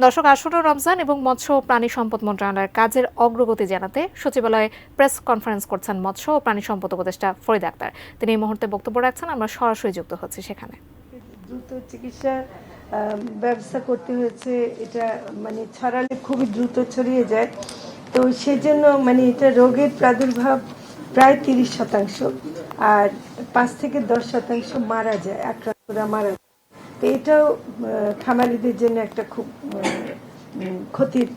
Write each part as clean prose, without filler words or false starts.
দর্শক, আসন্ন রমজান এবং মৎস্য ও প্রাণী সম্পদ মন্ত্রণালয়ের কাজের অগ্রগতি জানাতে সচিবালয়ে প্রেস কনফারেন্স করছেন মৎস্য ও প্রাণী সম্পদ উপদেষ্টা ফরিদা আক্তার। তিনি এই মুহূর্তে বক্তব্য রাখছেন, আমরা সরাসরি যুক্ত হচ্ছি সেখানে। দ্রুত চিকিৎসা ব্যবস্থা করতে হয়েছে, এটা মানে ছড়ালে খুবই দ্রুত ছড়িয়ে যায়। তো সেজন্য মানে এটা রোগের প্রাদুর্ভাব প্রায় 30%, আর 5 থেকে 10% মারা যায়, আক্রান্তরা মারা যায়। তো এটাও খামারিদের জন্য একটা খুব ক্ষতির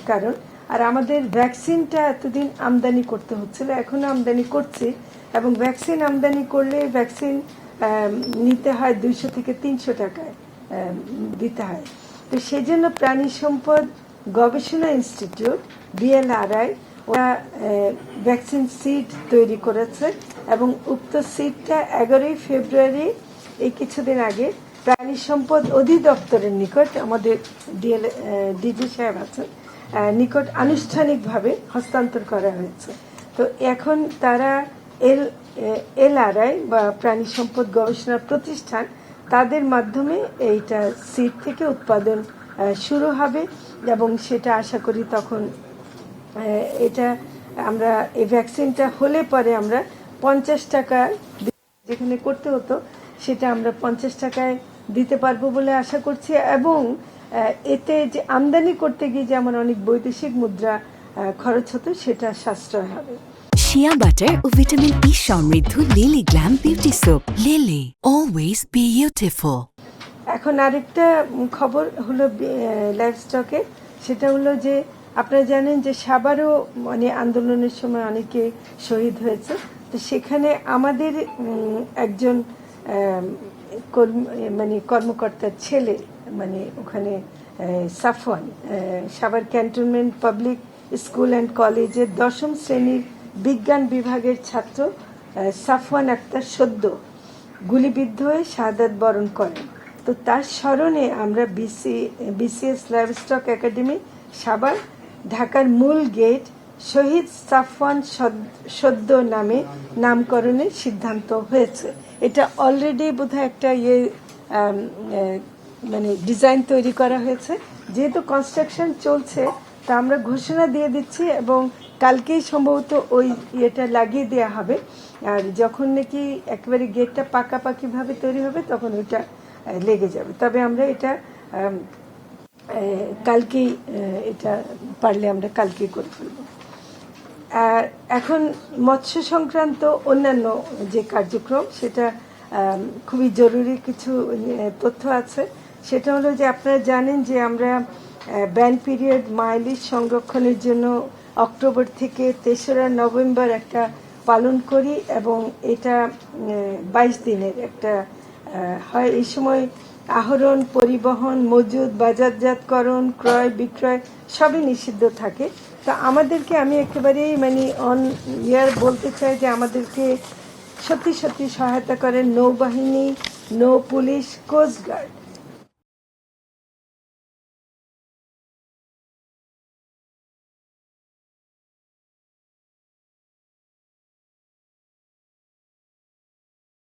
কারণ। আর আমাদের ভ্যাকসিনটা এতদিন আমদানি করতে হচ্ছিল, এখনো আমদানি করছি, এবং ভ্যাকসিন আমদানি করলে ভ্যাকসিন নিতে হয় 200 থেকে 300 টাকায় দিতে হয়। তো সেই জন্য প্রাণী সম্পদ গবেষণা ইনস্টিটিউট BLRI ওরা ভ্যাকসিন সিড তৈরি করেছে, এবং উক্ত সিডটা 11ই ফেব্রুয়ারি এই কিছুদিন আগে প্রাণী সম্পদ অধিদপ্তরের নিকট, আমাদের ডিজি সাহেব আছেন, নিকট আনুষ্ঠানিকভাবে হস্তান্তর করা হয়েছে। তো এখন তারা LRI বা প্রাণী সম্পদ গবেষণা প্রতিষ্ঠান, তাদের মাধ্যমে এইটা সিড থেকে উৎপাদন শুরু হবে, এবং সেটা আশা করি তখন এটা আমরা এই ভ্যাকসিনটা হলে পরে আমরা 50 টাকা যেখানে করতে হতো সেটা আমরা 50 টাকায় দিতে পারবো বলে আশা করছি। এবং এতে যে আমদানি করতে গিয়ে যেমন অনেক বৈদেশিক মুদ্রা খরচ হতো, সেটা সাশ্রয় হবে। শিয়া বাটার ও ভিটামিন ই সমৃদ্ধ lily glam beauty soap. Lily, always beautiful. এখন আরেকটা খবর হলো লাইভ স্টকে, সেটা হলো যে আপনারা জানেন যে সাভারও মানে আন্দোলনের সময় অনেকে শহীদ হয়েছে। তো সেখানে আমাদের একজন মানে কর্মকর্তার ছেলে, মানে ওখানে Safwan, Savar cantonment public school and কলেজের 10ম শ্রেণীর বিজ্ঞান বিভাগের ছাত্র সাফওয়ান আক্তার সদ্য গুলিবিদ্ধ হয়ে শাহাদাত বরণ করেন। তো তার স্মরণে আমরা BCS লাইভস্টক একাডেমি সাভার, ঢাকার মূল গেট শহীদ সাফওয়ান সদ্য নামে নামকরণের সিদ্ধান্ত হয়েছে। এটা অলরেডি বোধহয় একটা মানে ডিজাইন তৈরি করা হয়েছে। যেহেতু কনস্ট্রাকশন চলছে, তা আমরা ঘোষণা দিয়ে দিচ্ছি, এবং কালকেই সম্ভবত ওই ইয়েটা লাগিয়ে দেওয়া হবে। আর যখন নাকি একেবারে গেটটা পাকাপাকিভাবে তৈরি হবে, তখন ওইটা লেগে যাবে। তবে আমরা এটা কালকেই, এটা পারলে আমরা কালকেই করে ফেলব। এখন মৎস্য সংক্রান্ত অন্যান্য যে কার্যক্রম, সেটা খুবই জরুরি কিছু তথ্য আছে। সেটা হলো যে আপনারা জানেন যে আমরা ব্যান পিরিয়ড মাইলিজ সংরক্ষণের জন্য অক্টোবর থেকে 3রা নভেম্বর একটা পালন করি, এবং এটা 22 দিনের একটা হয়। এই সময় আহরণ, পরিবহন, মজুদ, বাজারজাতকরণ, ক্রয় বিক্রয় সবই নিষিদ্ধ থাকে। তো আমাদেরকে, আমি একেবারেই মানে অন ইয়ার বলতে চাই যে আমাদেরকে সত্যি সত্যি সহায়তা করেন নৌবাহিনী, নৌ পুলিশ, কোস্টগার্ড,